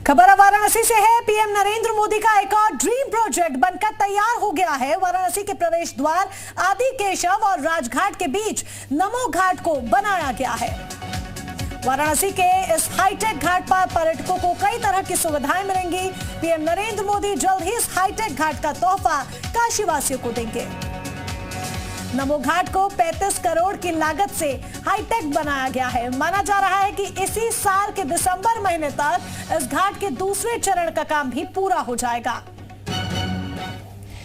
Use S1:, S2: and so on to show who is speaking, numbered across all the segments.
S1: खबर अब वाराणसी से है। पीएम नरेंद्र मोदी का एक और ड्रीम प्रोजेक्ट बनकर तैयार हो गया है। वाराणसी के प्रवेश द्वार आदि केशव और राजघाट के बीच नमो घाट को बनाया गया है। वाराणसी के इस हाईटेक घाट पर पर्यटकों को कई तरह की सुविधाएं मिलेंगी। पीएम नरेंद्र मोदी जल्द ही इस हाईटेक घाट का तोहफा काशीवासियों को देंगे। नमो घाट को 35 करोड़ की लागत से हाईटेक बनाया गया है। माना जा रहा है कि इसी साल के दिसंबर महीने तक इस घाट के दूसरे चरण का काम भी पूरा हो जाएगा।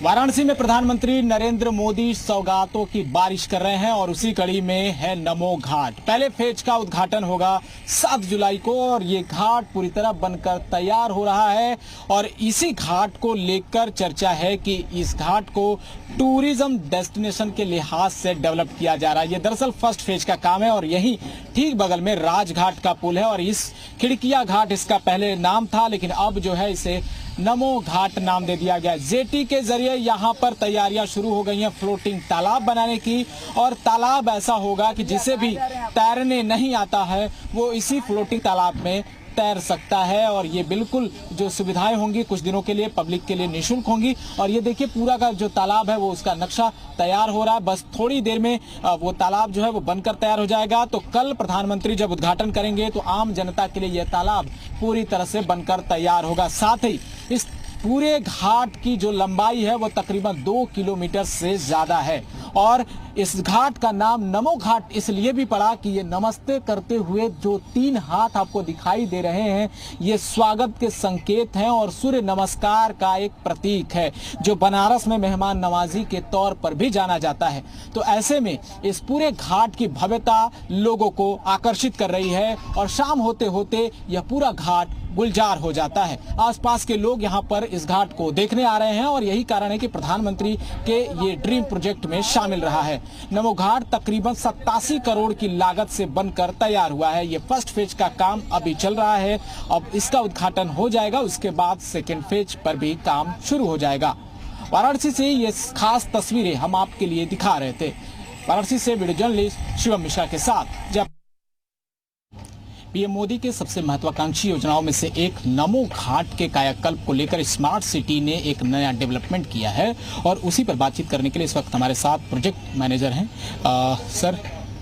S2: वाराणसी में प्रधानमंत्री नरेंद्र मोदी सौगातों की बारिश कर रहे हैं और उसी कड़ी में है नमो घाट। पहले फेज का उद्घाटन होगा 7 जुलाई को और ये घाट पूरी तरह बनकर तैयार हो रहा है और इसी घाट को लेकर चर्चा है कि इस घाट को टूरिज्म डेस्टिनेशन के लिहाज से डेवलप किया जा रहा है। ये दरअसल फर्स्ट फेज का काम है और यही ठीक बगल में राजघाट का पुल है और इस खिड़किया घाट इसका पहले नाम था, लेकिन अब जो है इसे नमो घाट नाम दे दिया गया। जेटी के जरिए यहाँ पर तैयारियां शुरू हो गई हैं फ्लोटिंग तालाब बनाने की और तालाब ऐसा होगा कि जिसे भी तैरने नहीं आता है वो इसी फ्लोटिंग तालाब में तैर सकता है और ये बिल्कुल जो सुविधाएं होंगी कुछ दिनों के लिए पब्लिक के लिए निःशुल्क होंगी। और ये देखिए पूरा का जो तालाब है वो उसका नक्शा तैयार हो रहा है। बस थोड़ी देर में वो तालाब जो है वो बनकर तैयार हो जाएगा। तो कल प्रधानमंत्री जब उद्घाटन करेंगे तो आम जनता के लिए यह तालाब पूरी तरह से बनकर तैयार होगा। साथ ही इस पूरे घाट की जो लंबाई है वो तकरीबन 2 किलोमीटर से ज्यादा है और इस घाट का नाम नमो घाट इसलिए भी पड़ा कि ये नमस्ते करते हुए जो 3 हाथ आपको दिखाई दे रहे हैं ये स्वागत के संकेत हैं और सूर्य नमस्कार का एक प्रतीक है जो बनारस में मेहमान नवाजी के तौर पर भी जाना जाता है। तो ऐसे में इस पूरे घाट की भव्यता लोगों को आकर्षित कर रही है और शाम होते होते यह पूरा घाट गुलजार हो जाता है। आसपास के लोग यहाँ पर इस घाट को देखने आ रहे हैं और यही कारण है कि प्रधानमंत्री के ये ड्रीम प्रोजेक्ट में शामिल रहा है। नमो घाट तकरीबन 87 करोड़ की लागत से बनकर तैयार हुआ है। ये फर्स्ट फेज का काम अभी चल रहा है। अब इसका उद्घाटन हो जाएगा, उसके बाद सेकेंड फेज पर भी काम शुरू हो जाएगा। वाराणसी से ये खास तस्वीरें हम आपके लिए दिखा रहे थे। वाराणसी से वीडियो जर्नलिस्ट शिवम मिश्रा के साथ। जब पीएम मोदी के सबसे महत्वाकांक्षी योजनाओं में से एक नमो घाट के कायाकल्प को लेकर स्मार्ट सिटी ने एक नया डेवलपमेंट किया है और उसी पर बातचीत करने के लिए इस वक्त हमारे साथ प्रोजेक्ट मैनेजर हैं। सर,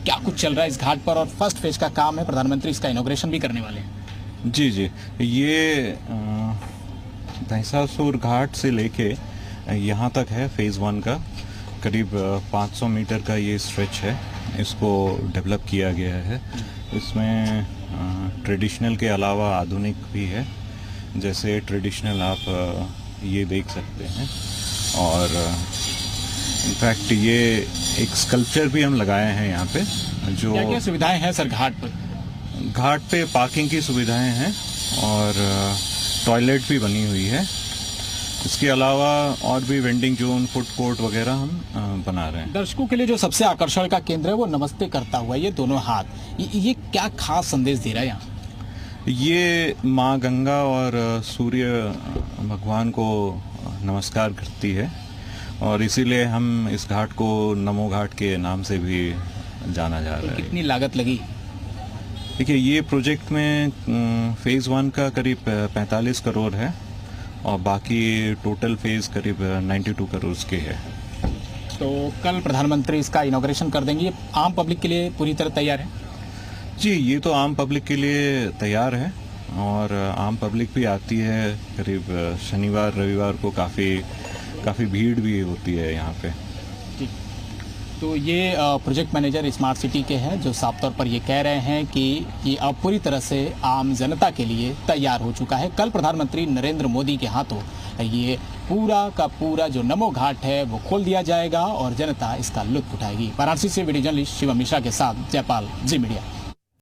S2: क्या कुछ चल रहा है इस घाट पर और फर्स्ट फेज का काम है, प्रधानमंत्री इसका इनॉग्रेशन भी करने वाले हैं।
S3: जी, ये दहिंसासुर घाट से लेके यहाँ तक है फेज़ 1 का करीब 500 मीटर का ये स्ट्रेच है। इसको डेवलप किया गया है। इसमें ट्रेडिशनल के अलावा आधुनिक भी है। जैसे ट्रेडिशनल आप ये देख सकते हैं और इनफैक्ट ये एक स्कल्पचर भी हम लगाए हैं यहाँ पे। जो
S2: क्या सुविधाएं हैं सर घाट पर?
S3: घाट पे पार्किंग की सुविधाएं हैं और टॉयलेट भी बनी हुई है। इसके अलावा और भी वेंडिंग जोन, फूड कोर्ट वगैरह हम बना रहे हैं।
S2: दर्शकों के लिए जो सबसे आकर्षण का केंद्र है वो नमस्ते करता हुआ ये दोनों हाथ, ये क्या खास संदेश दे रहा है यहाँ?
S3: ये माँ गंगा और सूर्य भगवान को नमस्कार करती है और इसीलिए हम इस घाट को नमो घाट के नाम से भी जाना जा रहा है।
S2: कितनी लागत लगी?
S3: देखिए, ये प्रोजेक्ट में फेज़ 1 का करीब 45 करोड़ है और बाकी टोटल फेज करीब 92 करोड़ के है।
S2: तो कल प्रधानमंत्री इसका इनॉग्रेशन कर देंगे। ये आम पब्लिक के लिए पूरी तरह तैयार है?
S3: जी, ये तो आम पब्लिक के लिए तैयार है और आम पब्लिक भी आती है। करीब शनिवार रविवार को काफ़ी भीड़ भी होती है यहाँ पे।
S2: जी, तो ये प्रोजेक्ट मैनेजर स्मार्ट सिटी के हैं जो साफ तौर पर ये कह रहे हैं कि ये अब पूरी तरह से आम जनता के लिए तैयार हो चुका है। कल प्रधानमंत्री नरेंद्र मोदी के हाथों ये पूरा का पूरा जो नमो घाट है वो खोल दिया जाएगा और जनता इसका लुत्फ उठाएगी। वाराणसी से वीडियो जर्नलिस्ट शिवम मिश्रा के साथ जयपाल, जी मीडिया।